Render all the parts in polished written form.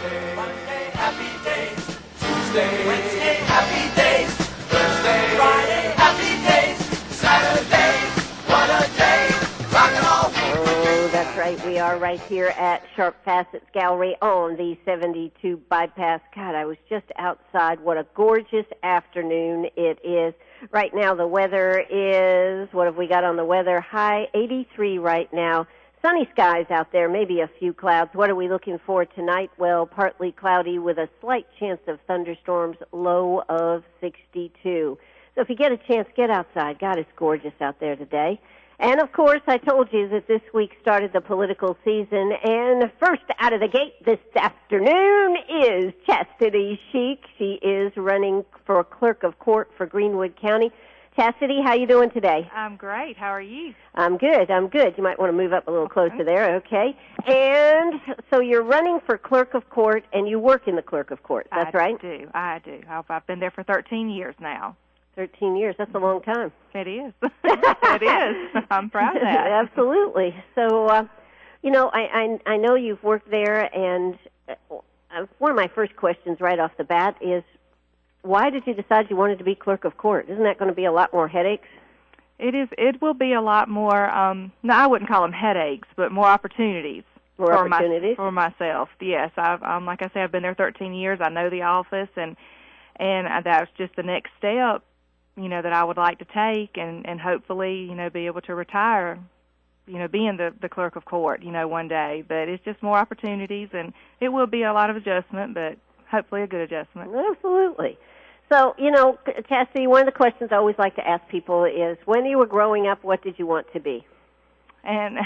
Monday, happy days. Tuesday, Wednesday, happy days. Thursday, Friday, happy days. Saturday, what a day. Rock and roll. Oh, that's right. We are right here at Sharp Facets Gallery on the 72 bypass. God, I was just outside. What a gorgeous afternoon it is. Right now the weather is, what have we got on the weather? High 83 right now. Sunny skies out there, maybe a few clouds. What are we looking for tonight? Well, partly cloudy with a slight chance of thunderstorms, low of 62. So if you get a chance, get outside. God, it's gorgeous out there today. And, of course, I told you that this week started the political season, and first out of the gate this afternoon is Chastity Sheek. She is running for Clerk of Court for Greenwood County. Chastity, how you doing today? I'm great. How are you? I'm good. You might want to move up a little closer there, okay? And so you're running for Clerk of Court, and you work in the Clerk of Court. That's right? I do. I've been there for 13 years now. 13 years. That's a long time. It is. It is. I'm proud of that. Absolutely. So, I know you've worked there, and one of my first questions right off the bat is, why did you decide you wanted to be Clerk of Court? Isn't that going to be a lot more headaches? It is. It will be a lot more, no, I wouldn't call them headaches, but more opportunities. For myself, yes. Like I said, I've been there 13 years. I know the office, and that was just the next step, that I would like to take, and hopefully, be able to retire, being the Clerk of Court, one day. But it's just more opportunities, and it will be a lot of adjustment, but hopefully a good adjustment. Absolutely. So, Chastity, one of the questions I always like to ask people is, when you were growing up, what did you want to be? And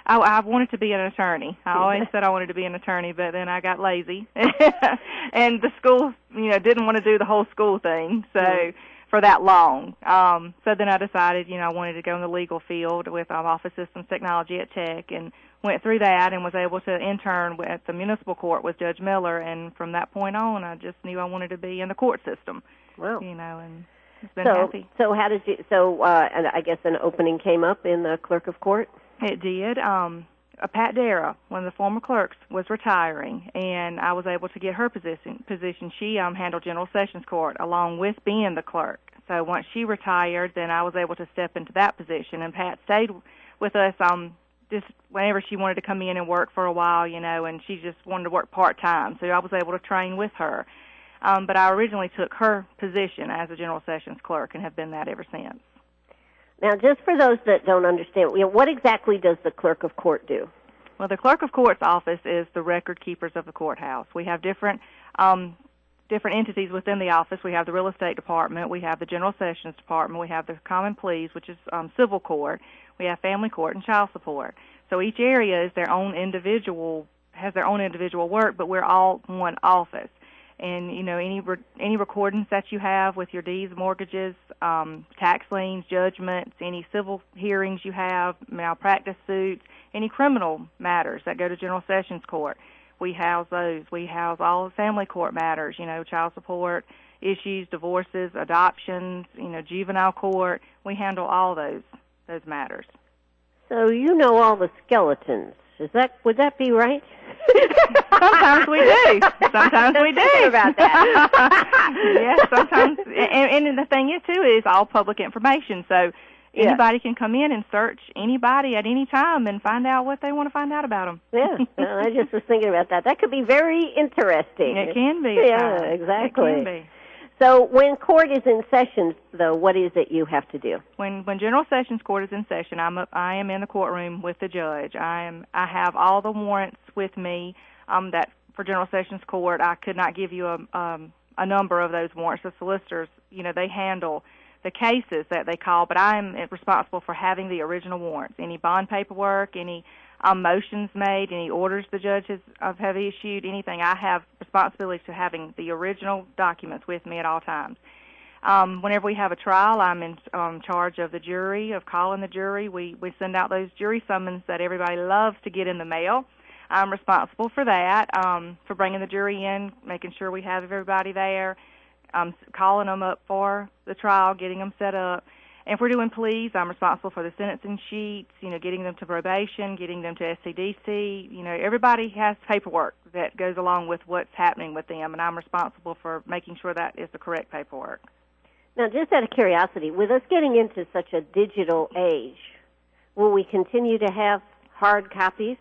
I wanted to be an attorney. I always said I wanted to be an attorney, but then I got lazy. And the school, didn't want to do the whole school thing for that long. So then I decided, I wanted to go in the legal field with Office Systems Technology at Tech, and went through that and was able to intern at the municipal court with Judge Miller, and from that point on, I just knew I wanted to be in the court system. Wow. And it's been happy. So how did you, and I guess an opening came up in the Clerk of Court? It did. Pat Dara, one of the former clerks, was retiring, and I was able to get her position. She handled General Sessions Court along with being the clerk. So once she retired, then I was able to step into that position, and Pat stayed with us just whenever she wanted to come in and work for a while, and she just wanted to work part-time. So I was able to train with her. But I originally took her position as a General Sessions clerk and have been that ever since. Now, just for those that don't understand, what exactly does the Clerk of Court do? Well, the Clerk of Court's office is the record keepers of the courthouse. We have different entities within the office. We have the Real Estate Department. We have the General Sessions Department. We have the Common Pleas, which is civil court. We have Family Court and Child Support. So each area is has their own individual work, but we're all one office. And, any recordings that you have with your deeds, mortgages, tax liens, judgments, any civil hearings you have, malpractice suits, any criminal matters that go to General Sessions Court, we house those. We house all the family court matters, child support issues, divorces, adoptions, juvenile court. We handle all those matters. So you know all the skeletons. Would that be right? Sometimes we do. Sometimes we do. About that. Yes, sometimes. And the thing is, too, is all public information. So anybody can come in and search anybody at any time and find out what they want to find out about them. Yeah, I just was thinking about that. That could be very interesting. It can be. Yeah, exactly. It can be. So when court is in session, though, what is it you have to do? When General Sessions Court is in session, I am in the courtroom with the judge. I have all the warrants with me. That for General Sessions Court, I could not give you a number of those warrants. The solicitors, they handle the cases that they call, but I am responsible for having the original warrants. Any bond paperwork, any motions made, any orders the judges have issued, anything. I have responsibility to having the original documents with me at all times. Whenever we have a trial, I'm in charge of the jury, of calling the jury. We send out those jury summons that everybody loves to get in the mail. I'm responsible for that, for bringing the jury in, making sure we have everybody there, calling them up for the trial, getting them set up. And if we're doing pleas, I'm responsible for the sentencing sheets, getting them to probation, getting them to SCDC. Everybody has paperwork that goes along with what's happening with them, and I'm responsible for making sure that is the correct paperwork. Now, just out of curiosity, with us getting into such a digital age, will we continue to have hard copies?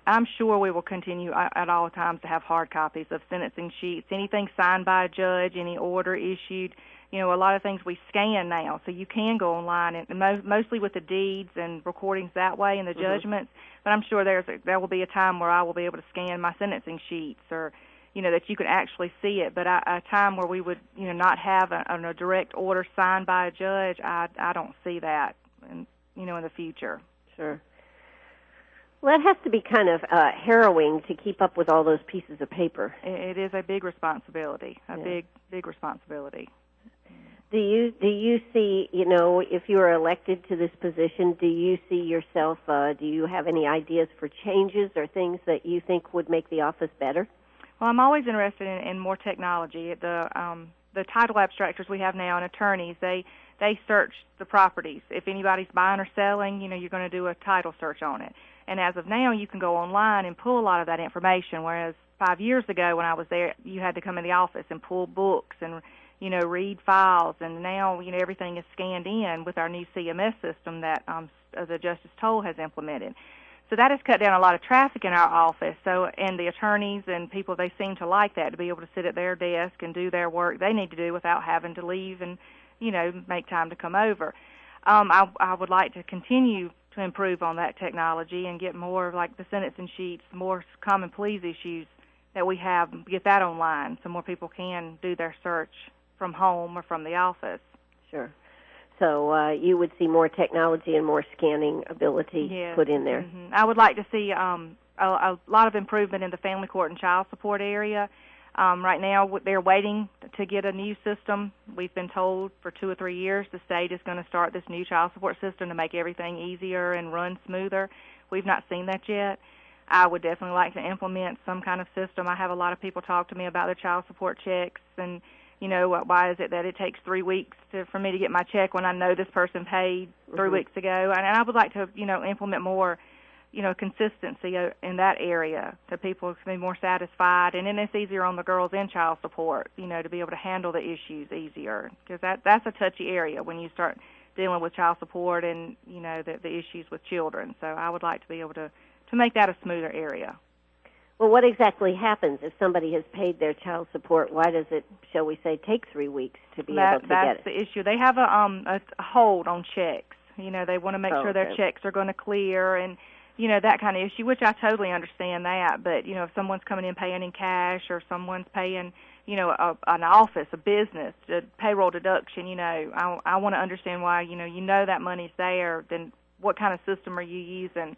I'm sure we will continue at all times to have hard copies of sentencing sheets, anything signed by a judge, any order issued. A lot of things we scan now, so you can go online, and mostly with the deeds and recordings that way and the judgments. But I'm sure there will be a time where I will be able to scan my sentencing sheets, or that you can actually see it. But a time where we would not have a direct order signed by a judge, I don't see that, in the future. Sure. Well, that has to be kind of harrowing to keep up with all those pieces of paper. It is a big responsibility, big responsibility. Do you see, if you were elected to this position, do you see yourself, do you have any ideas for changes or things that you think would make the office better? Well, I'm always interested in more technology. The title abstractors we have now and attorneys, they search the properties. If anybody's buying or selling, you're going to do a title search on it. And as of now, you can go online and pull a lot of that information, whereas 5 years ago when I was there, you had to come in the office and pull books and read files, and now, everything is scanned in with our new CMS system that the Justice Toll has implemented. So that has cut down a lot of traffic in our office. So, and the attorneys and people, they seem to like that, to be able to sit at their desk and do their work they need to do without having to leave and, make time to come over. I would like to continue to improve on that technology and get more like the sentencing sheets, more common pleas issues that we have, get that online so more people can do their search from home or from the office. Sure. So you would see more technology and more scanning ability put in there. Mm-hmm. I would like to see a lot of improvement in the family court and child support area. Right now, they're waiting to get a new system. We've been told for 2 or 3 years the state is going to start this new child support system to make everything easier and run smoother. We've not seen that yet. I would definitely like to implement some kind of system. I have a lot of people talk to me about their child support checks and why is it that it takes 3 weeks for me to get my check when I know this person paid 3 weeks ago? And I would like to, implement more, consistency in that area so people can be more satisfied. And then it's easier on the girls in child support, to be able to handle the issues easier, because that's a touchy area when you start dealing with child support and, the issues with children. So I would like to be able to make that a smoother area. Well, what exactly happens if somebody has paid their child support? Why does it, shall we say, take 3 weeks to be able to get it? That's the issue. They have a hold on checks. They want to make sure their checks are going to clear and, that kind of issue, which I totally understand that. But, if someone's coming in paying in cash or someone's paying, an office, a business, a payroll deduction, I want to understand why, that money's there. Then what kind of system are you using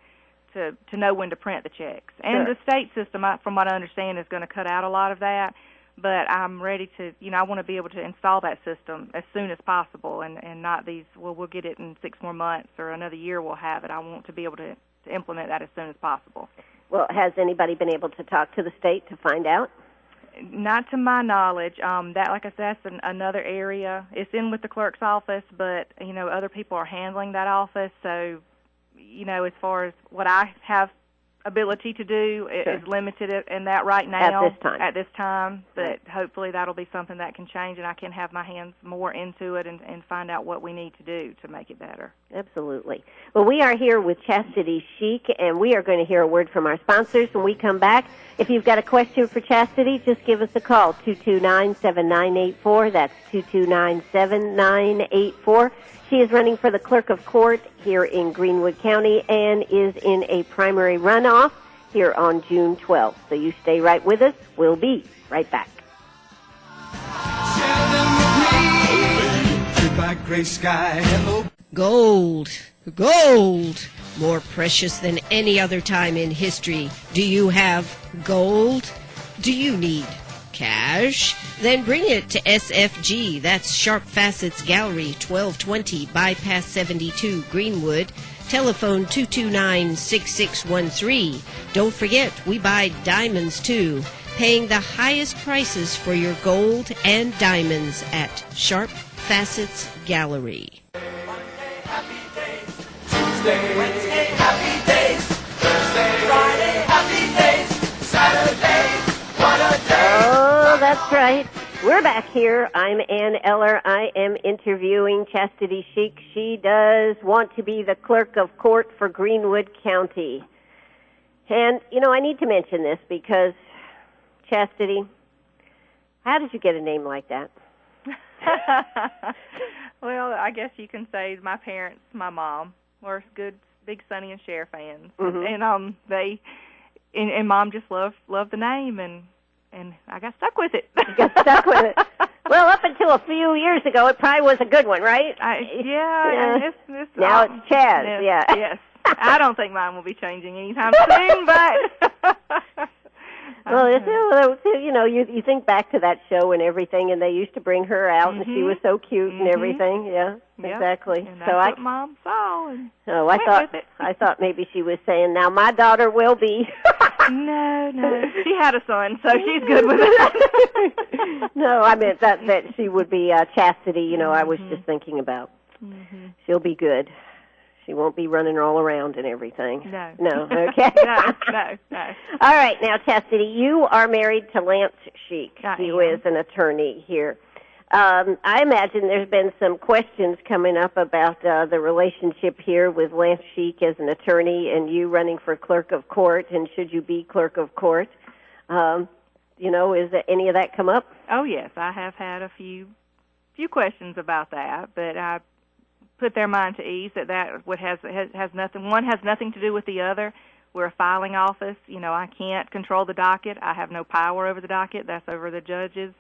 to know when to print the checks? And the state system, from what I understand, is going to cut out a lot of that. But I'm ready to, I want to be able to install that system as soon as possible and not these, we'll get it in 6 more months or another year we'll have it. I want to be able to implement that as soon as possible. Well, has anybody been able to talk to the state to find out? Not to my knowledge. That, like I said, that's another area. It's in with the clerk's office, but, other people are handling that office, so as far as what I have ability to do is limited in that right now. At this time. But hopefully that'll be something that can change and I can have my hands more into it and find out what we need to do to make it better. Absolutely. Well, we are here with Chastity Sheek, and we are going to hear a word from our sponsors when we come back. If you've got a question for Chastity, just give us a call, 229-7984. That's 229-7984. She is running for the Clerk of Court here in Greenwood County and is in a primary runoff here on June 12th. So you stay right with us. We'll be right back. Gold. Gold. More precious than any other time in history. Do you have gold? Do you need cash? Then bring it to SFG. That's Sharp Facets Gallery, 1220 Bypass 72, Greenwood. Telephone 229-6613. Don't forget, we buy diamonds too. Paying the highest prices for your gold and diamonds at Sharp Facets Gallery. Tuesday, Wednesday, happy days. Thursday, Friday, happy days. Saturday, what a day. Oh, that's right. We're back here. I'm Ann Eller. I am interviewing Chastity Sheek. She does want to be the clerk of court for Greenwood County. And, you know, I need to mention this because, Chastity, how did you get a name like that? Well, I guess you can say my parents, my mom, were good, big Sonny and Cher fans. Mm-hmm. And and Mom just loved the name, and I got stuck with it. You got stuck with it. Well, up until a few years ago, it probably was a good one, right? Yeah. Now it's Chaz, yeah. Yes. I don't think mine will be changing anytime soon, but... Well, you know, you think back to that show and everything, and they used to bring her out, and she was so cute and everything. Yeah, yep. Exactly. And that's what Mom saw. And I thought maybe she was saying, "Now my daughter will be." No, she had a son, so she's good with it. No, I meant that she would be Chastity. You know, I was just thinking about. She'll be good. She won't be running all around and everything. No, okay. No. All right, now, Chastity, you are married to Lance Sheek, who is an attorney here. I imagine there's been some questions coming up about the relationship here with Lance Sheek as an attorney and you running for clerk of court, and should you be clerk of court? You know, is any of that come up? Oh, yes, I have had a few questions about that, but I put their mind to ease that has nothing. One has nothing to do with the other. We're a filing office. You know, I can't control the docket. I have no power over the docket. That's over the judges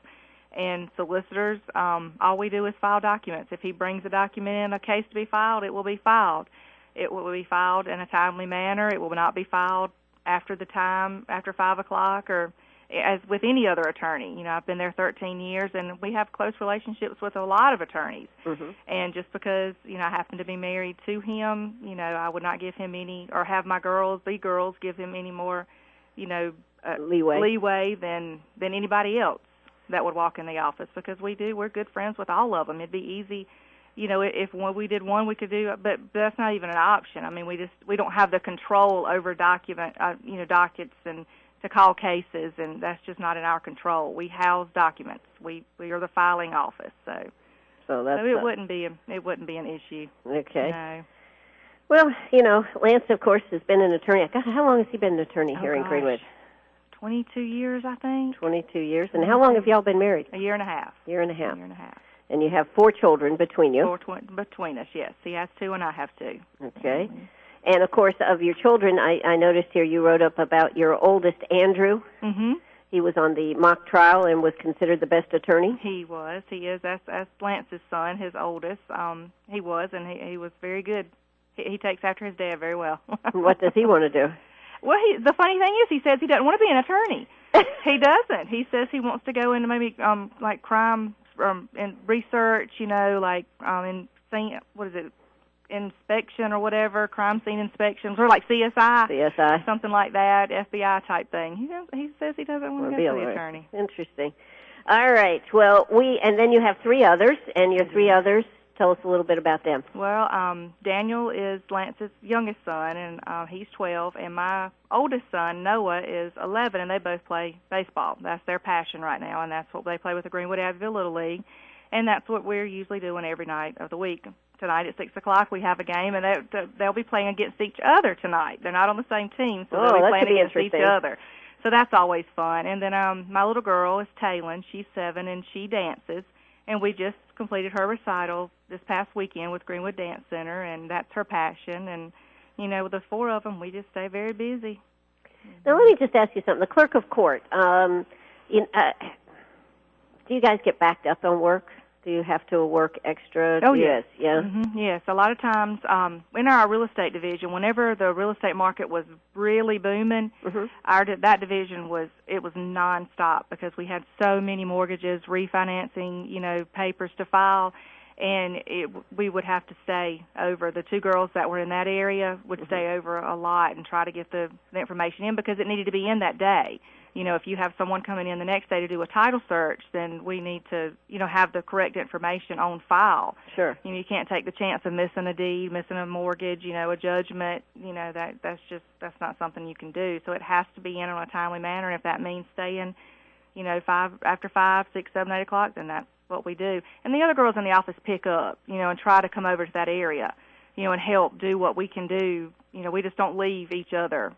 and solicitors. All we do is file documents. If he brings a document in, a case to be filed, it will be filed. It will be filed in a timely manner. It will not be filed after 5 o'clock, or as with any other attorney. You know, I've been there 13 years, and we have close relationships with a lot of attorneys. And just because, you know, I happen to be married to him, you know, I would not give him any, or have my girls give him any more, you know, leeway than anybody else that would walk in the office, because we're good friends with all of them. It'd be easy, you know, if we did one, we could do, but that's not even an option. I mean, we don't have the control over dockets and to call cases, and that's just not in our control. We house documents. We are the filing office, so it wouldn't be an issue. Okay. No. Well, you know, Lance, of course, has been an attorney. God, how long has he been an attorney here in Greenwood? 22 years, I think. 22 years. And how long have y'all been married? A year and a half. Year and a half. And you have 4 children between you? Between us, yes. He has 2 and I have 2. Okay. And, of course, of your children, I noticed here you wrote up about your oldest, Andrew. He was on the mock trial and was considered the best attorney. He was. He is. That's Lance's son, his oldest. He was, and he was very good. He takes after his dad very well. What does he want to do? Well, the funny thing is, he says he doesn't want to be an attorney. He doesn't. He says he wants to go into maybe like crime and research, you know, like inspection or whatever, crime scene inspections, or like CSI, something like that, FBI type thing. He says he doesn't want to be an attorney. Interesting. All right. Well, and then you have 3 others, and your 3 others, tell us a little bit about them. Well, Daniel is Lance's youngest son, and he's 12, and my oldest son, Noah, is 11, and they both play baseball. That's their passion right now, and that's what they play with the Greenwood Abbeville Little League, and that's what we're usually doing every night of the week. Tonight at 6 o'clock we have a game, and they'll be playing against each other tonight. They're not on the same team, so they'll be playing against each other. So that's always fun. And then my little girl is Taylin. She's 7, and she dances. And we just completed her recital this past weekend with Greenwood Dance Center, and that's her passion. And, you know, with the 4 of them, we just stay very busy. Now, let me just ask you something. The clerk of court, do you guys get backed up on work? Do you have to work extra? Oh, yes. Yeah. Yes. A lot of times in our real estate division, whenever the real estate market was really booming, that division was nonstop, because we had so many mortgages, refinancing, you know, papers to file, and we would have to stay over. The 2 girls that were in that area would stay over a lot and try to get the information in, because it needed to be in that day. If you have someone coming in the next day to do a title search, then we need to, have the correct information on file. Sure. You can't take the chance of missing a deed, missing a mortgage, a judgment. That's not something you can do. So it has to be in on a timely manner. And if that means staying, after 5, 6, 7, 8 o'clock, then that's what we do. And the other girls in the office pick up, and try to come over to that area, and help do what we can do. We just don't leave each other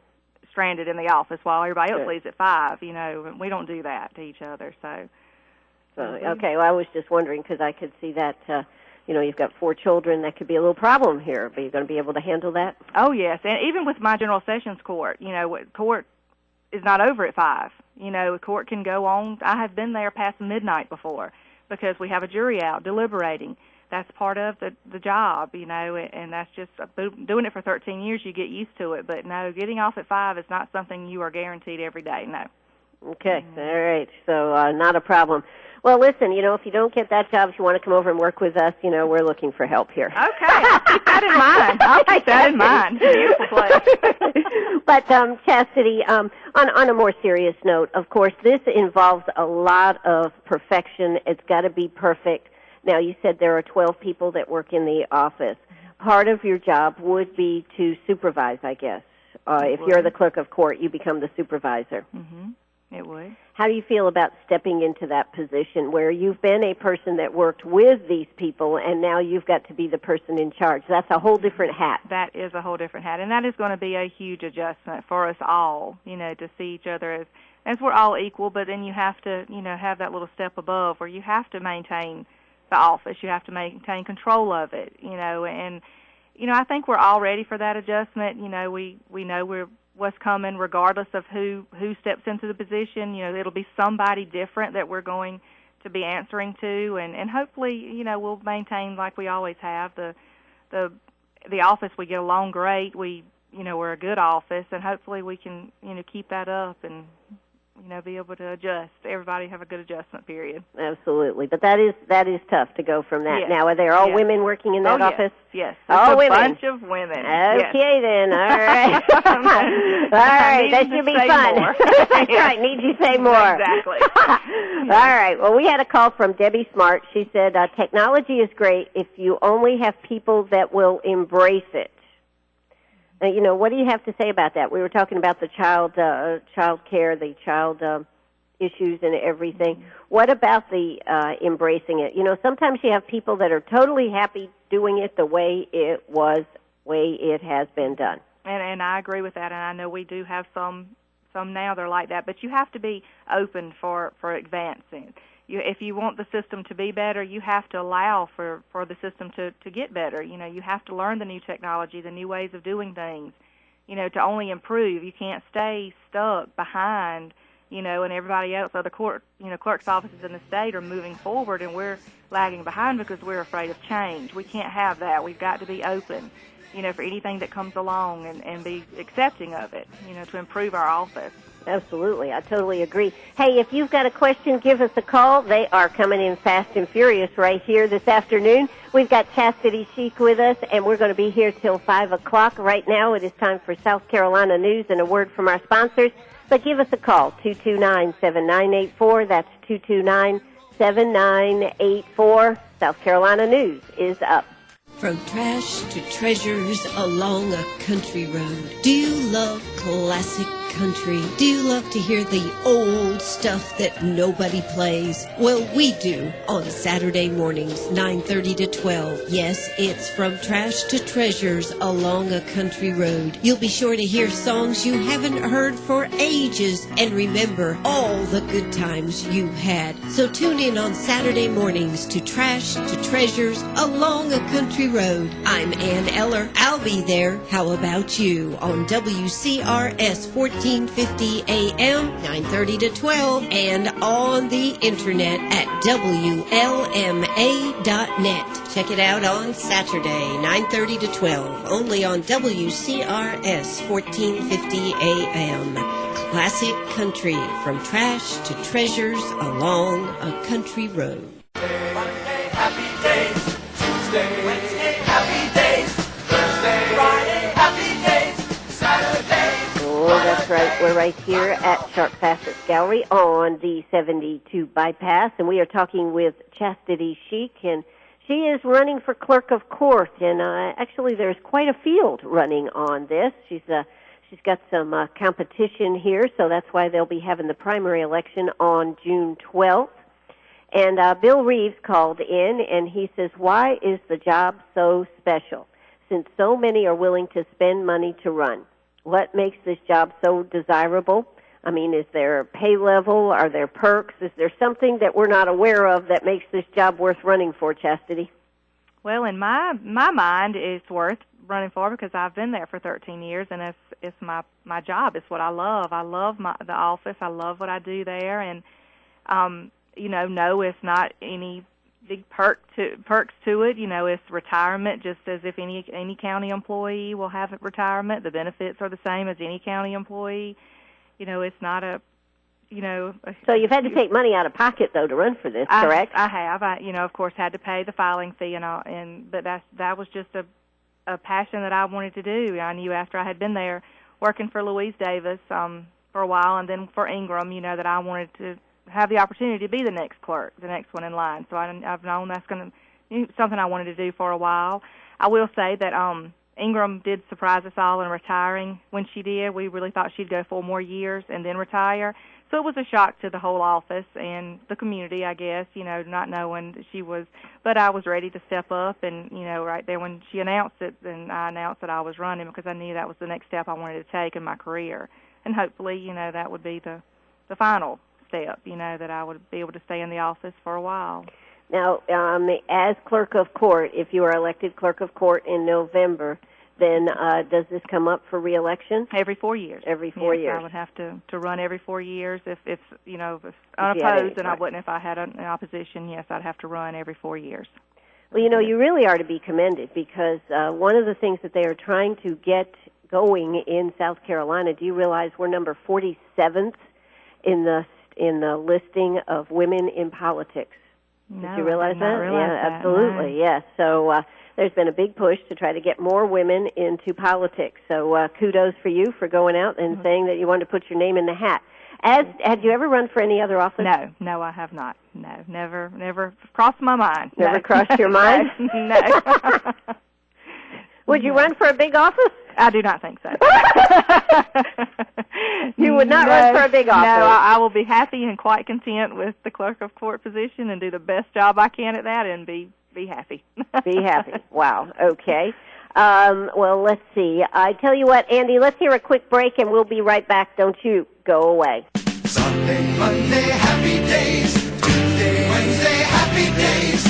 stranded in the office while everybody else leaves at 5. We don't do that to each other. So okay. Well, I was just wondering because I could see that. You've got 4 children. That could be a little problem here. But you're going to be able to handle that? Oh yes, and even with my general sessions court, court is not over at 5. Court can go on. I have been there past midnight before because we have a jury out deliberating. That's part of the job, and that's just doing it for 13 years. You get used to it, but no, getting off at 5 is not something you are guaranteed every day. No. Okay, all right. So not a problem. Well, listen, if you don't get that job, if you want to come over and work with us, we're looking for help here. Okay, I'll keep that in mind. I'll keep that in mind. Beautiful place. But Chastity, on a more serious note, of course, this involves a lot of perfection. It's got to be perfect. Now, you said there are 12 people that work in the office. Part of your job would be to supervise, I guess. If you're the clerk of court, you become the supervisor. Mm-hmm. It would. How do you feel about stepping into that position where you've been a person that worked with these people and now you've got to be the person in charge? That's a whole different hat. That is a whole different hat, and that is going to be a huge adjustment for us all, to see each other as we're all equal, but then you have to, have that little step above where you have to maintain the office. You have to maintain control of it, and, I think we're all ready for that adjustment. We know what's coming regardless of who steps into the position. It'll be somebody different that we're going to be answering to, and hopefully, we'll maintain like we always have. The office, we get along great. We're a good office, and hopefully we can, keep that up and, be able to adjust. Everybody have a good adjustment period. Absolutely. But that is tough to go from that. Yes. Now, are there all women working in that office? Yes. All women. A bunch of women. Okay, then. All right. All right. That should be fun. That's right. Need you say more. Exactly. All right. Well, we had a call from Debbie Smart. She said, technology is great if you only have people that will embrace it. What do you have to say about that? We were talking about the child care, the child issues and everything. What about the embracing it? Sometimes you have people that are totally happy doing it the way it has been done. And I agree with that, and I know we do have some now that are like that, but you have to be open for advancing. If you want the system to be better, you have to allow for the system to get better. You have to learn the new technology, the new ways of doing things, to only improve. You can't stay stuck behind, and everybody else, other clerk's offices in the state are moving forward, and we're lagging behind because we're afraid of change. We can't have that. We've got to be open, for anything that comes along and be accepting of it, to improve our office. Absolutely. I totally agree. Hey, if you've got a question, give us a call. They are coming in fast and furious right here this afternoon. We've got Chastity Sheek with us, and we're going to be here till 5 o'clock. Right now, it is time for South Carolina News and a word from our sponsors. But give us a call, 229-7984. That's 229-7984. South Carolina News is up. From trash to treasures along a country road. Do you love classic country? Do you love to hear the old stuff that nobody plays? Well, we do on Saturday mornings, 9:30 to 12. Yes, it's From Trash to Treasures along a country road. You'll be sure to hear songs you haven't heard for ages and remember all the good times you've had. So tune in on Saturday mornings to Trash to Treasures along a country road. I'm Ann Eller. I'll be there. How about you on WCRS 1450 AM, 9:30 to 12, and on the internet at WLMA.net. Check it out on Saturday, 9:30 to 12, only on WCRS 1450 AM. Classic country, from trash to treasures along a country road. Monday, happy days. Tuesday, Wednesday, happy days. Thursday, Friday, happy days. Saturday, Oh, that's right. We're right here at Sharp Facets Gallery on the 72 bypass, and we are talking with Chastity Sheek, and she is running for Clerk of Court, and actually there's quite a field running on this. She's got some competition here, so that's why they'll be having the primary election on June 12th. And Bill Reeves called in, and he says, why is the job so special, since so many are willing to spend money to run? What makes this job so desirable? I mean, is there a pay level? Are there perks? Is there something that we're not aware of that makes this job worth running for, Chastity? Well, in my mind, it's worth running for because I've been there for 13 years, and it's my job. It's what I love. I love the office. I love what I do there, and no, it's not any big perks to it. It's retirement, just as if any county employee will have retirement. The benefits are the same as any county employee. It's not a. So you've had to take money out of pocket though to run for this, correct? I have. Of course, had to pay the filing fee but that was just a passion that I wanted to do. I knew after I had been there working for Louise Davis for a while, and then for Ingram, that I wanted to have the opportunity to be the next clerk, the next one in line. So I've known that's something I wanted to do for a while. I will say that Ingram did surprise us all in retiring when she did. We really thought she'd go 4 more years and then retire. So it was a shock to the whole office and the community, I guess, not knowing that she was. But I was ready to step up, and, right there when she announced it, then I announced that I was running because I knew that was the next step I wanted to take in my career. And hopefully, that would be the final step, that I would be able to stay in the office for a while. Now, as Clerk of Court, if you are elected Clerk of Court in November, then does this come up for re-election? Every 4 years. Every 4 years. I would have to run every 4 years. If unopposed, and I wouldn't if I had an opposition. Yes, I'd have to run every 4 years. Well, you really are to be commended because one of the things that they are trying to get going in South Carolina, do you realize we're number 47th in the listing of women in politics? No, did you realize that? That, absolutely, no. yes. So there's been a big push to try to get more women into politics. So kudos for you for going out and saying that you wanted to put your name in the hat. Had you ever run for any other office? No, I have not. No, never crossed my mind. Never crossed your mind? No. Would you run for a big office? I do not think so. You would not run for a big office? No, I will be happy and quite content with the Clerk of Court position and do the best job I can at that and be happy. Be happy. Wow. Okay. Well, let's see. I tell you what, Andy, let's hear a quick break and we'll be right back. Don't you go away. Sunday, Monday, happy days. Tuesday, Wednesday, happy days.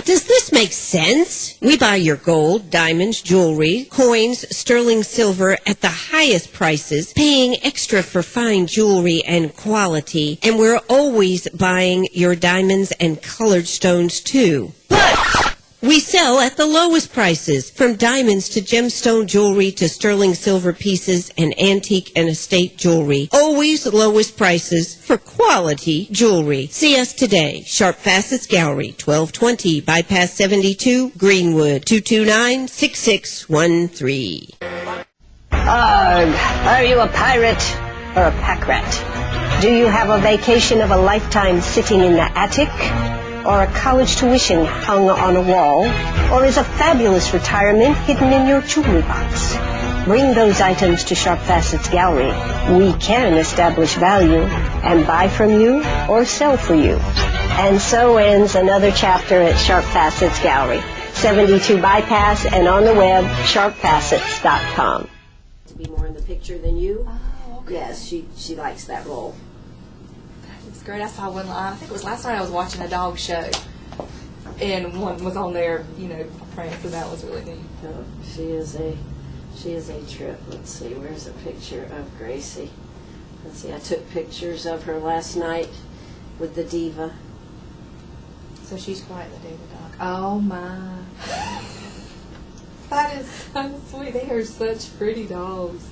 Does this make sense? We buy your gold, diamonds, jewelry, coins, sterling silver at the highest prices, paying extra for fine jewelry and quality, and we're always buying your diamonds and colored stones too. But we sell at the lowest prices, from diamonds to gemstone jewelry to sterling silver pieces and antique and estate jewelry. Always lowest prices for quality jewelry. See us today. Sharp Facets Gallery, 1220 Bypass 72, Greenwood, 229-6613. Are you a pirate or a pack rat? Do you have a vacation of a lifetime sitting in the attic? Or a college tuition hung on a wall? Or is a fabulous retirement hidden in your jewelry box? Bring those items to Sharp Facets Gallery. We can establish value and buy from you or sell for you. And so ends another chapter at Sharp Facets Gallery, 72 Bypass, and on the web, sharpfacets.com. To be more in the picture than you? Oh, okay. Yes, she likes that role. It's great. I saw one. I think it was last night. I was watching a dog show, and one was on there. Prince, and that was really neat. Oh, she is a trip. Let's see. Where's a picture of Gracie? Let's see. I took pictures of her last night with the diva. So she's quite the diva dog. Oh my! That is so sweet. They are such pretty dogs.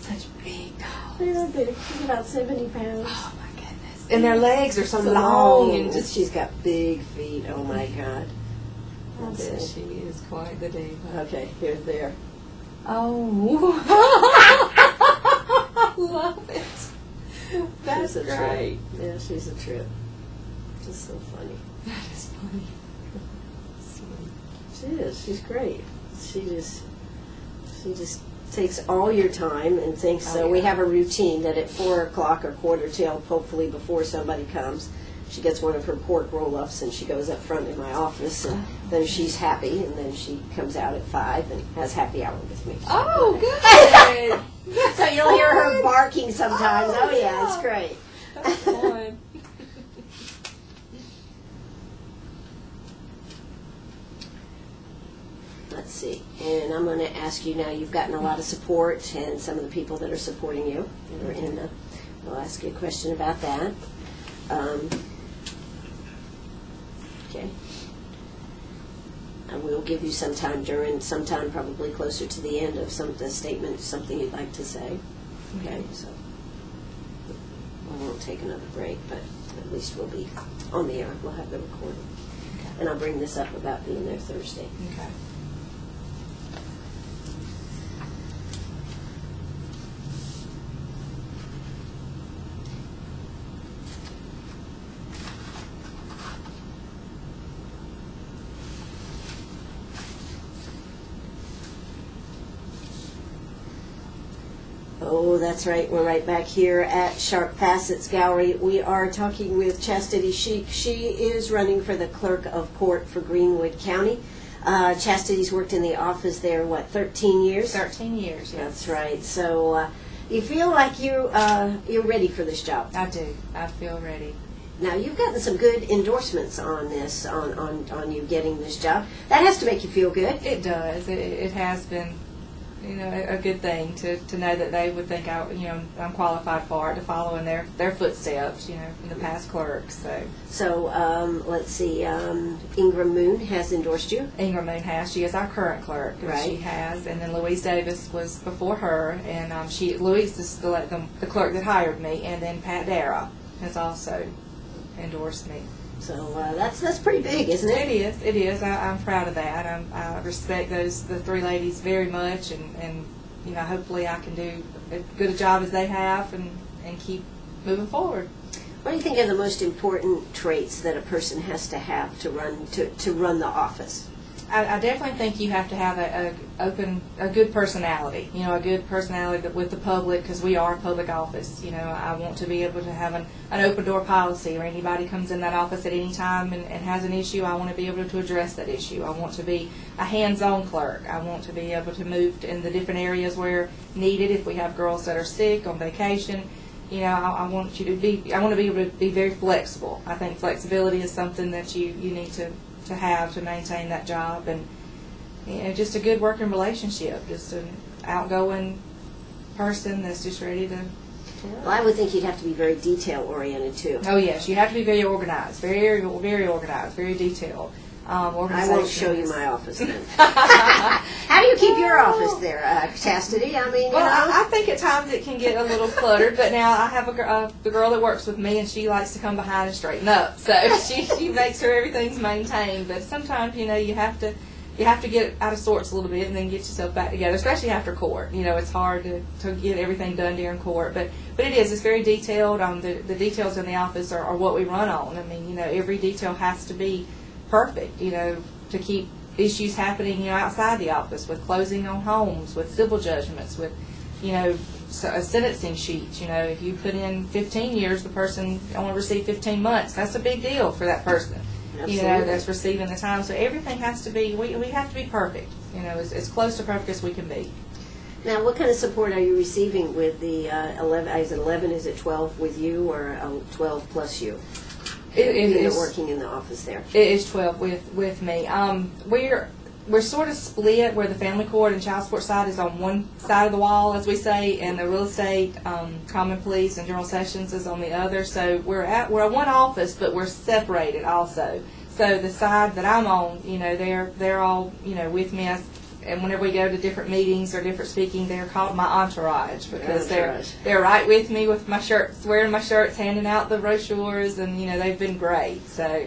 Such big dogs. They're big. She's about 70 pounds. Oh my goodness! And their legs are so long, and just she's got big feet. Oh my God! She is quite the diva. Okay, here, there. Oh. love it. That's she's a great. Trip. Yeah, she's a trip. Just so funny. That is funny. She is. She's great. She just takes all your time and thinks. Oh, So yeah. we have a routine that at 4 o'clock or quarter till, hopefully before somebody comes, she gets one of her pork roll-ups and she goes up front in my office, and then she's happy, and then she comes out at 5 and has happy hour with me. Oh, good. So you'll hear her barking sometimes. Oh yeah, it's great. That's fun. Let's see. And I'm going to ask you now, you've gotten a lot of support, and some of the people that are supporting you that are in the, I'll ask you a question about that. Okay. I will give you some time sometime probably closer to the end of the statement, something you'd like to say. Okay, so we won't take another break, but at least we'll be on the air. We'll have the recording. Okay. And I'll bring this up about being there Thursday. Okay. Oh, that's right. We're right back here at Sharp Facets Gallery. We are talking with Chastity Sheek. She is running for the Clerk of Court for Greenwood County. Chastity's worked in the office there, 13 years? 13 years, yes. That's right. So you feel like you're ready for this job. I do. I feel ready. Now, you've gotten some good endorsements on this, on you getting this job. That has to make you feel good. It does. It has been, a good thing to know that they would think I'm qualified for it, to follow in their footsteps, from the past clerks. So let's see. Ingram Moon has endorsed you. Ingram Moon has. She is our current clerk. Right. She has, and then Louise Davis was before her, and Louise is the clerk that hired me, and then Pat Dara has also endorsed me. So that's pretty big, isn't it? It is. I'm proud of that. I respect the three ladies very much, and hopefully I can do as good a job as they have, and keep moving forward. What do you think are the most important traits that a person has to have to run the office? I definitely think you have to have a good personality. A good personality with the public, because we are a public office. I want to be able to have an open door policy, or anybody comes in that office at any time and has an issue, I want to be able to address that issue. I want to be a hands-on clerk. I want to be able to move in the different areas where needed. If we have girls that are sick, on vacation, I want to be able to be very flexible. I think flexibility is something that you need to have to maintain that job, and just a good working relationship, just an outgoing person that's just ready to work. Well, I would think you'd have to be very detail oriented too. Oh yes, you have to be very organized, very organized, very detailed. I won't show you my office then. How do you keep your office there, Chastity? I mean, I think at times it can get a little cluttered, but now I have the girl that works with me, and she likes to come behind and straighten up. So she makes sure everything's maintained. But sometimes you have to get out of sorts a little bit and then get yourself back together, especially after court. It's hard to get everything done during court, but it's very detailed. The details in the office are what we run on. I mean, every detail has to be perfect, to keep issues happening, outside the office, with closing on homes, with civil judgments, with, a sentencing sheet. If you put in 15 years, the person only received 15 months. That's a big deal for that person, Absolutely. That's receiving the time. So everything has to be, we have to be perfect, as close to perfect as we can be. Now, what kind of support are you receiving with the 11? Is it 11? Is it 12 with you, or 12 plus you? You're working in the office there. It is 12 with me. We're sort of split, where the family court and child support side is on one side of the wall, as we say, and the real estate, common pleas, and general sessions is on the other. So we're one office, but we're separated also. So the side that I'm on, they're all with me. And whenever we go to different meetings or different speaking, they're called my entourage, because they're right with me with my shirts, wearing my shirts, handing out the brochures, and they've been great. So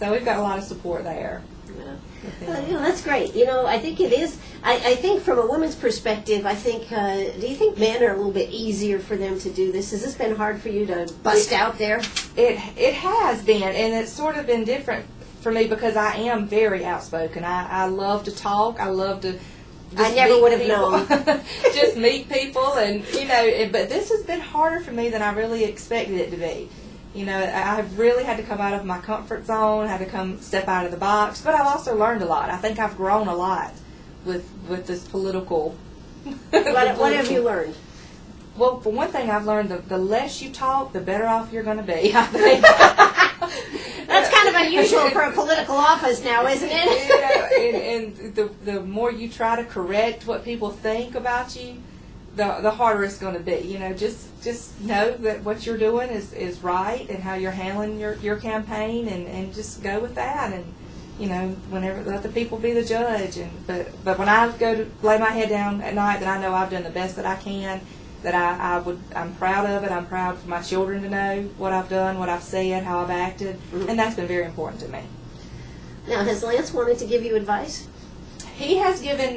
we've got a lot of support there. That's great. I think it is. I think from a woman's perspective, I think, do you think men are a little bit easier for them to do this? Has this been hard for you to bust out there? It has been, and it's sort of been different for me because I am very outspoken. I love to talk. I love to. I never would have known. Just meet people, and but this has been harder for me than I really expected it to be. I've really had to come out of my comfort zone, had to step out of the box, but I've also learned a lot. I think I've grown a lot with this political. What have you learned? Well, for one thing, I've learned the less you talk, the better off you're going to be, I think. That's kind of unusual for a political office now, isn't it? And the more you try to correct what people think about you, the harder it's going to be. Just know that what you're doing is right and how you're handling your campaign, and just go with that. And whenever let the people be the judge. But when I go to lay my head down at night, that I know I've done the best that I can. That I'm proud of it. I'm proud for my children to know what I've done, what I've said, how I've acted, and that's been very important to me. Now, has Lance wanted to give you advice? He has given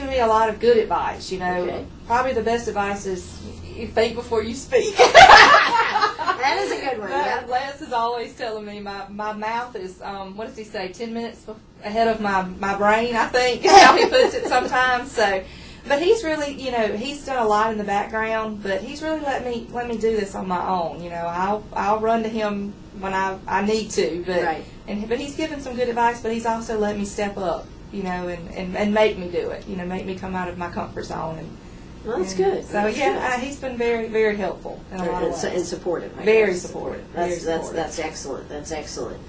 me a lot of good advice. Okay. Probably the best advice is you think before you speak. That is a good one. Yeah. Lance is always telling me my mouth is what does he say? 10 minutes ahead of my brain. I think is how he puts it sometimes. So. But he's really, he's done a lot in the background, but he's really let me do this on my own. I'll run to him when I need to, but right. But he's given some good advice, but he's also let me step up, and make me do it, make me come out of my comfort zone. Well, that's good. So he's been very, very helpful in a lot of ways. And supportive. Very supportive. That's excellent. That's excellent.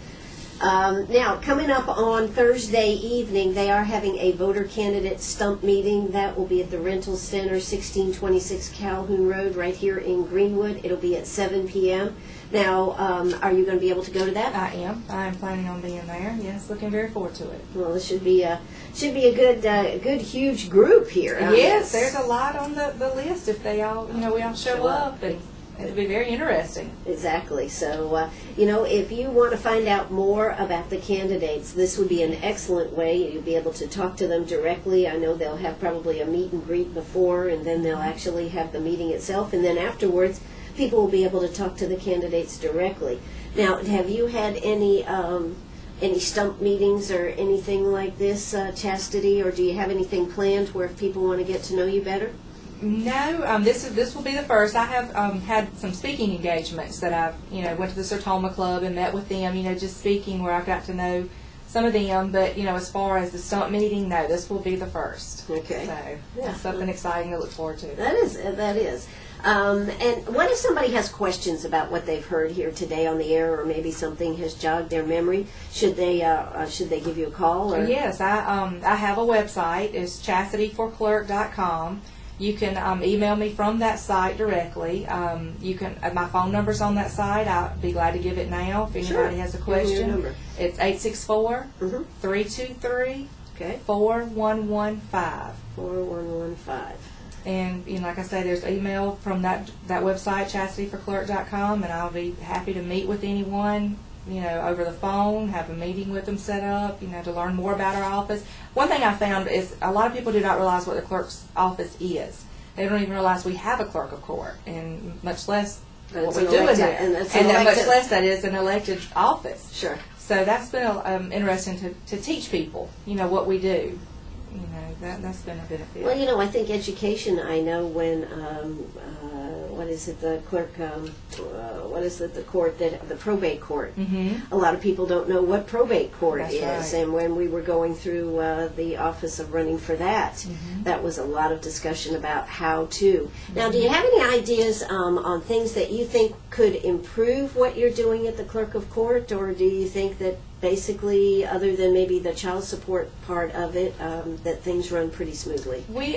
Now, coming up on Thursday evening, they are having a voter candidate stump meeting. That will be at the Rental Center, 1626 Calhoun Road, right here in Greenwood. It'll be at 7 p.m. Now, are you going to be able to go to that? I am. I am planning on being there. Yes, looking very forward to it. Well, this should be a good huge group here. Yes, there's a lot on the list if they all we all show up, and it'll be very interesting. Exactly. So, if you want to find out more about the candidates, this would be an excellent way. You'll be able to talk to them directly. I know they'll have probably a meet and greet before, and then they'll actually have the meeting itself, and then afterwards, people will be able to talk to the candidates directly. Now, have you had any stump meetings or anything like this, Chastity, or do you have anything planned where if people want to get to know you better? No, this will be the first. I have had some speaking engagements that I've went to the Sertoma Club and met with them, just speaking where I've got to know some of them. But as far as the stump meeting, no, this will be the first. Okay. So that's something exciting to look forward to. That is. And what if somebody has questions about what they've heard here today on the air, or maybe something has jogged their memory? Should they give you a call? Or? Yes, I have a website. It's chastityforclerk.com. You can email me from that site directly. You can. My phone number's on that site. I'll be glad to give it now if anybody has a question. Give me your number. It's 864-323-4115. 4115. And like I say, there's email from that website, chastityforclerk.com, and I'll be happy to meet with anyone, over the phone, have a meeting with them set up, to learn more about our office. One thing I found is a lot of people do not realize what the clerk's office is. They don't even realize we have a clerk of court, and much less what we do in there. And much less that is an elected office. Sure. So that's been interesting to teach people, what we do. That's been a benefit. Well, I think education, I know when, the clerk, the court, the probate court. Mm-hmm. A lot of people don't know what probate court That's is. right. And when we were going through the office of running for that, Mm-hmm. that was a lot of discussion about how to. Now, do you have any ideas on things that you think could improve what you're doing at the clerk of court, or do you think that basically, other than maybe the child support part of it, that things run pretty smoothly? We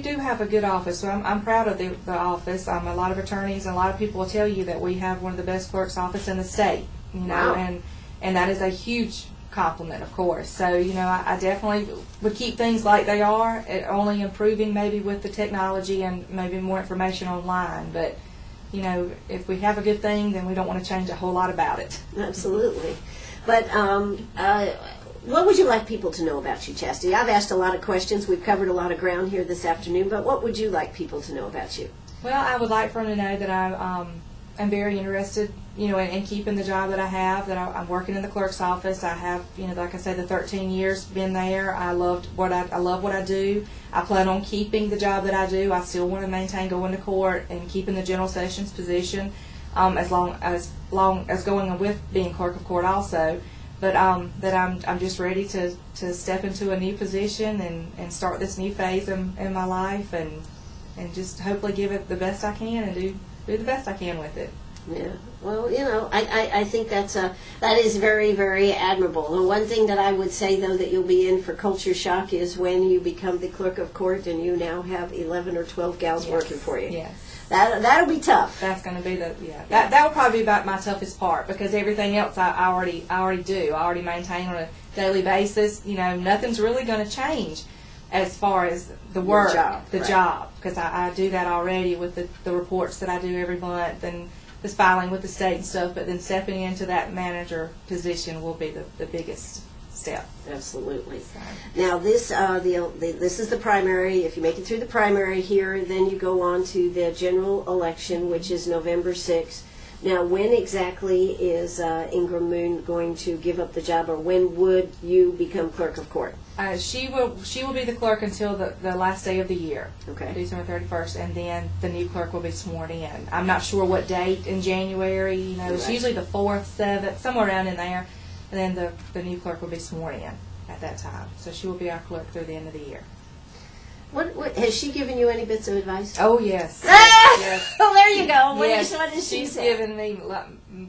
do have a good office, so I'm proud of the office. A lot of attorneys and a lot of people will tell you that we have one of the best clerk's office in the state. Wow. And that is a huge compliment, of course. So I definitely would keep things like they are, only improving maybe with the technology and maybe more information online. But if we have a good thing, then we don't want to change a whole lot about it. Absolutely. But What would you like people to know about you, Chastity? I've asked a lot of questions. We've covered a lot of ground here this afternoon, but what would you like people to know about you? Well, I would like for them to know that I'm very interested, in keeping the job that I have, that I'm working in the clerk's office. I have, like I said, the 13 years been there. I love what I do. I plan on keeping the job that I do. I still want to maintain going to court and keeping the general sessions position, as long as going with being clerk of court also. But that I'm just ready to step into a new position and start this new phase in my life and just hopefully give it the best I can and do the best I can with it. Yeah. Well, I think that is very, very admirable. The one thing that I would say, though, that you'll be in for culture shock is when you become the clerk of court and you now have 11 or 12 gals working for you. Yes. That'll be tough. That's going to be that would probably be about my toughest part, because everything else I already do. I already maintain on a daily basis. Nothing's really going to change as far as the work, the job, because I do that already with the reports that I do every month and this filing with the state and stuff. But then stepping into that manager position will be the biggest step. Absolutely. Now this this is the primary. If you make it through the primary here, then you go on to the general election, which is November 6th. Now, when exactly is Ingram Moon going to give up the job, or when would you become clerk of court? She will be the clerk until the last day of the year, okay, December 31st, and then the new clerk will be sworn in. I'm not sure what date in January. It's usually the 4th, 7th, somewhere around in there, and then the new clerk will be sworn in at that time. So she will be our clerk through the end of the year. What has she given you any bits of advice? Oh, yes. Yes. Well, there you go. What does she She's say? given me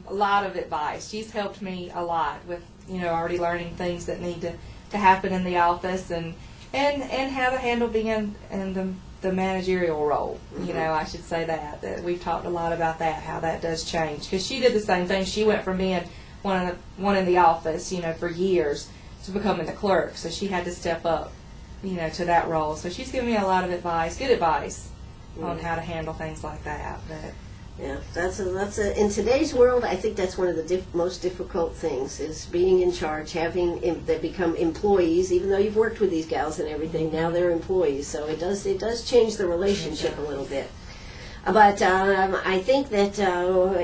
a lot of advice. She's helped me a lot with, already learning things that need to happen in the office and how to handle being in the managerial role. Mm-hmm. I should say that we've talked a lot about that, how that does change. Because she did the same thing. She went from being one in the office, for years, to becoming the clerk. So she had to step up, to that role. So she's given me a lot of advice, good advice, on how to handle things like that. But yeah, that's in today's world, I think that's one of the most difficult things, is being in charge, having they become employees. Even though you've worked with these gals and everything, now they're employees. So it does change the relationship a little bit. But I think that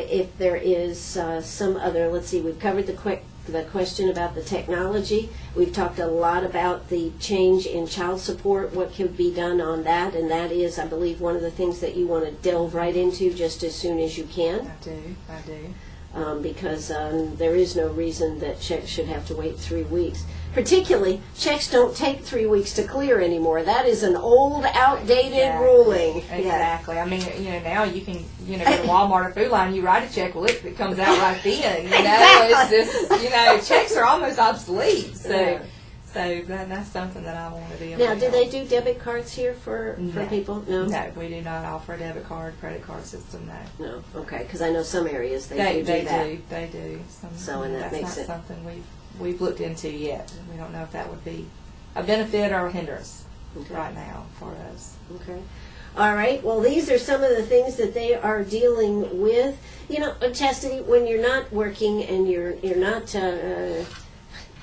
if there is some other, let's see, we've covered the question about the technology. We've talked a lot about the change in child support, what can be done on that, and that is, I believe, one of the things that you want to delve right into just as soon as you can. I do. Because there is no reason that checks should have to wait 3 weeks. Particularly, checks don't take 3 weeks to clear anymore. That is an old, outdated ruling. Exactly. I mean, now you can, go to Walmart or Food Line, you write a check, well, it comes out right then. Exactly. It's just, checks are almost obsolete. So that's something that I want to be able Now, to do help. they do debit cards here for people? No? No, we do not offer a debit card, credit card system, no. No, okay, because I know some areas they do They that. They do. So, and that that's makes not it... something we've looked into yet. We don't know if that would be a benefit or a hindrance right now for us. Okay. All right. Well, these are some of the things that they are dealing with. Chastity, when you're not working and you're not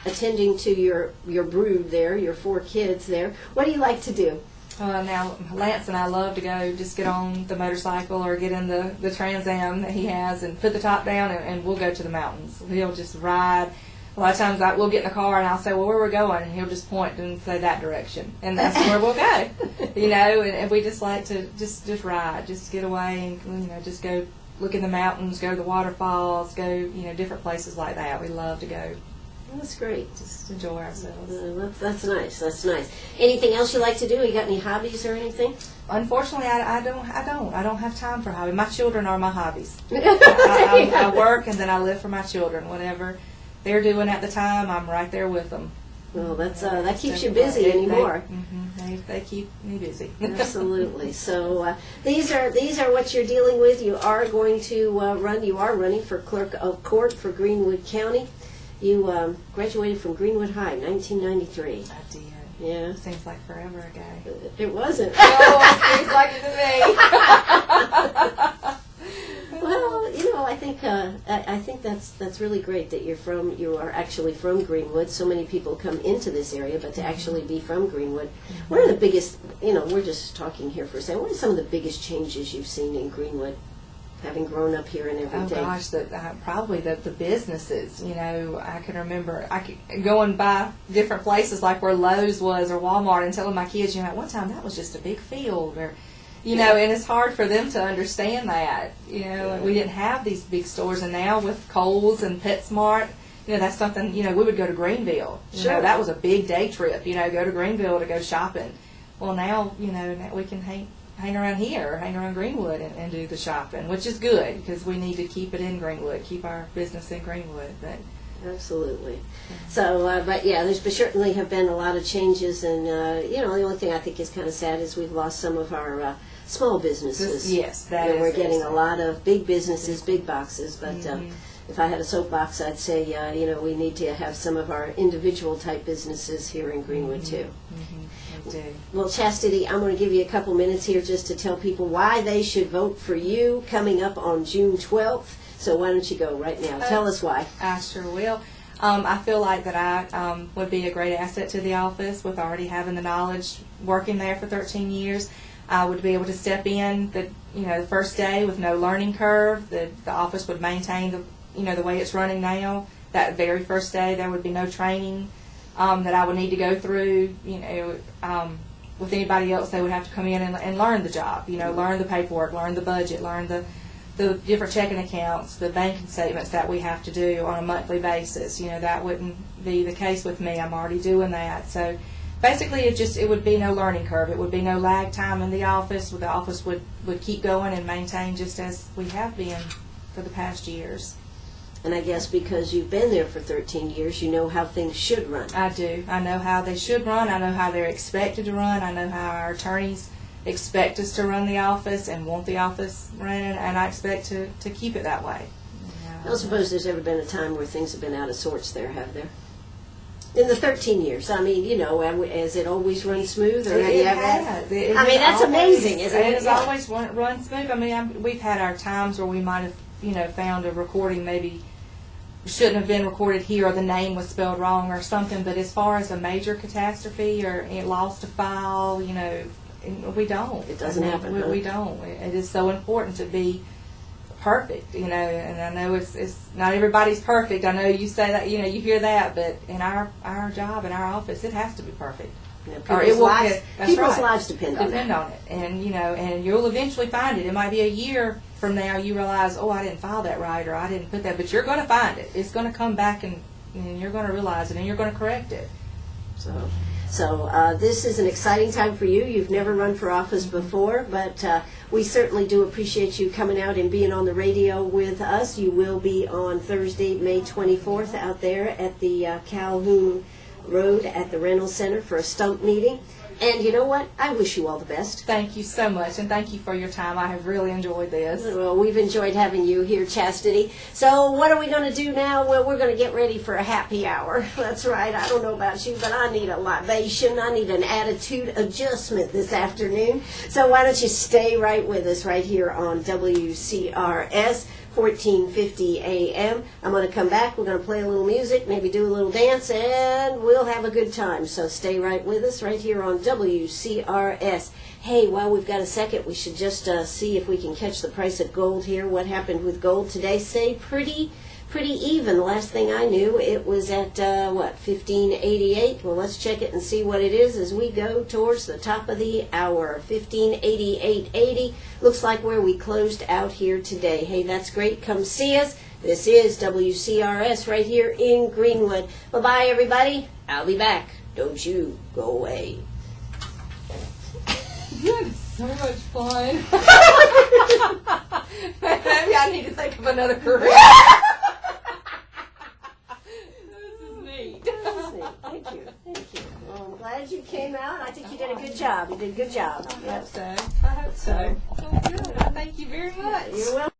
attending to your brood there, your 4 kids there, what do you like to do? Now, Lance and I love to just get on the motorcycle or get in the Trans Am that he has and put the top down and we'll go to the mountains. He'll just ride. A lot of times we'll get in the car and I'll say, well, where we're going? And he'll just point and say that direction. And that's where we'll go. And we just like to just ride, just get away and, just go look in the mountains, go to the waterfalls, go, different places like that. We love to go. That's great. Just enjoy ourselves. That's nice. That's nice. Anything else you like to do? You got any hobbies or anything? Unfortunately, I don't have time for hobby. My children are my hobbies. I work and then I live for my children. Whatever they're doing at the time, I'm right there with them. Well, that keeps you busy anymore. They keep me busy. Absolutely. So these are what you're dealing with. You are going to run. You are running for clerk of court for Greenwood County. You graduated from Greenwood High, 1993. I did. Yeah. Seems like forever ago. It wasn't. Oh, it seems like it to me. Well, Well, I think that's really great that you are actually from Greenwood. So many people come into this area, but to actually be from Greenwood. What are the biggest? We're just talking here for a second. What are some of the biggest changes you've seen in Greenwood, having grown up here and everything? Oh gosh, probably the businesses. I can remember going by different places like where Lowe's was or Walmart and telling my kids, one time that was just a big field, or and it's hard for them to understand that. We didn't have these big stores, and now with Kohl's and PetSmart, that's something. We would go to Greenville. Sure. That was a big day trip. Go to Greenville to go shopping. Well, now now we can hang around here, hang around Greenwood and do the shopping, which is good because we need to keep it in Greenwood, keep our business in Greenwood. But absolutely. So, but yeah, there's certainly have been a lot of changes, and the only thing I think is kind of sad is we've lost some of our small businesses. Yes, we're getting a lot of big businesses, big boxes, but if I had a soapbox, I'd say, we need to have some of our individual type businesses here in Greenwood too. Well, Chastity, I'm going to give you a couple minutes here just to tell people why they should vote for you coming up on June 12th. So why don't you go right now? Tell us why. I sure will. I feel like that I would be a great asset to the office with already having the knowledge, working there for 13 years. I would be able to step in the first day with no learning curve. The office would maintain the way it's running now. That very first day there would be no training that I would need to go through. With anybody else, they would have to come in and learn the job. Learn the paperwork, learn the budget, learn the different checking accounts, the banking statements that we have to do on a monthly basis. That wouldn't be the case with me. I'm already doing that. So basically, it would be no learning curve. It would be no lag time in the office. The office would keep going and maintain just as we have been for the past years. And I guess because you've been there for 13 years, you know how things should run. I do. I know how they should run. I know how they're expected to run. I know how our attorneys expect us to run the office and want the office running, and I expect to keep it that way. I don't suppose there's ever been a time where things have been out of sorts there, have there? In the 13 years, I mean, has it always run smooth? Or It has. That's amazing, isn't it? It has always run smooth. I mean, we've had our times where we might have, found a recording maybe shouldn't have been recorded here, or the name was spelled wrong or something. But as far as a major catastrophe or it lost a file, we don't. It doesn't happen. We don't. It is so important to be perfect, and I know it's not everybody's perfect. I know you say that, you hear that, but in our job, in our office, it has to be perfect. People's lives depend on it, and you'll eventually find it. It might be a year from now you realize, I didn't file that right, or I didn't put that, but you're going to find it. It's going to come back, and you're going to realize it, and you're going to correct it. So this is an exciting time for you. You've never run for office before, but we certainly do appreciate you coming out and being on the radio with us. You will be on Thursday, May 24th, out there at the Calhoun Road at the Rental Center for a stump meeting. And you know what? I wish you all the best. Thank you so much, and thank you for your time. I have really enjoyed this. Well, we've enjoyed having you here, Chastity. So what are we going to do now? Well, we're going to get ready for a happy hour. That's right. I don't know about you, but I need a libation. I need an attitude adjustment this afternoon. So why don't you stay right with us right here on WCRS. 1450 AM. I'm going to come back. We're going to play a little music, maybe do a little dance, and we'll have a good time. So stay right with us right here on WCRS. Hey, while we've got a second, we should just see if we can catch the price of gold here. What happened with gold today? Say pretty even. The last thing I knew, it was at, 1588. Well, let's check it and see what it is as we go towards the top of the hour. 1588.80. Looks like where we closed out here today. Hey, that's great. Come see us. This is WCRS right here in Greenwood. Bye-bye, everybody. I'll be back. Don't you go away. You had so much fun. Maybe I need to think of another career. Thank you. Well, I'm glad you came out. I think you did a good job. You did a good job. I hope so. Oh, good. I thank you very much. You're welcome.